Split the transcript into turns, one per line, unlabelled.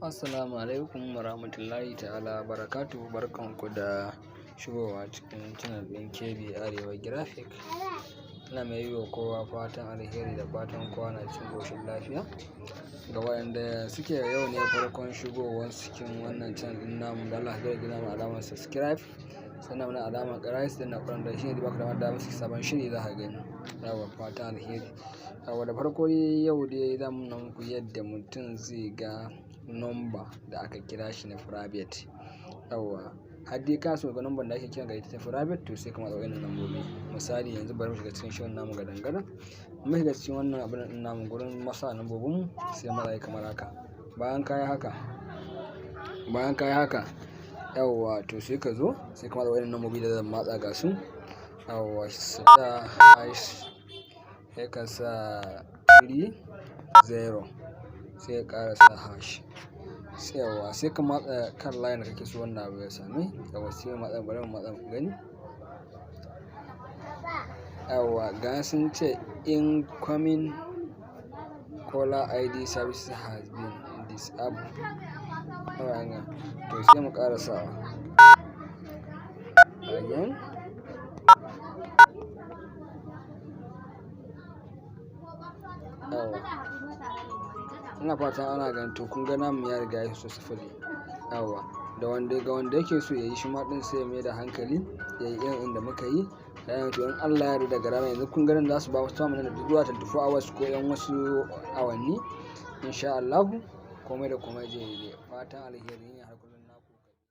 Assalamu alaikum warahmatullahi ta'ala barakatuhu. Barkanku da shigowa cikin channel ɗin KB Arewa Graphic. Ina mai yi wa kowa fatan alheri da fatan kowa na cikin ƙoshin lafiya. Ga waɗanda suke yau ne farkon shigowar cikin wannan channel ɗin namu, da Allah zai gina mu alamar subscribe, sannan muna alamar ƙarai da na ƙwarar shi ne baka da damar sabon shiri za ka gani. Yawa fatan alheri. Yawa da farko yau dai za mu nuna muku yadda mutum zai ga number da aka kira shi na private. Yawa har dai ka so ga number da ake kira ga ita ta private, to sai ka matsa wannan lambobi. Misali yanzu bari mu shiga cikin shirin namu ga dangane. Mun shiga cikin wannan abin din namu gurin masa lambobin mu, sai mu yi kamar haka. Bayan ka yi haka, yawa to sai ka zo sai ka matsa wannan lambobi da zan matsa ga su. Yawa sa hash, sai ka sa 30, sai ka ƙara sa hash. Yawa sai ka matsa kan line da kake so wannan abu ya sami. Yawa sai mu matsa, bari mu matsa ku gani. Yawa ga sun ce incoming caller ID service has been disabled. Yawa to sai mu ƙara sawa again. Yawa ina fatan ana ganin, to kun ga namu ya riga ya so sifili. Yawa da wanda yake so ya yi shi ma din sai ya mai da hankali ya yi irin inda muka yi. To in Allah ya yarda daga rana yanzu kun ganin za su ba wasu mana da zuwa 24 hours ko yan wasu awanni insha Allah komai da komai zai yi. Fatan alheri ne har kullum.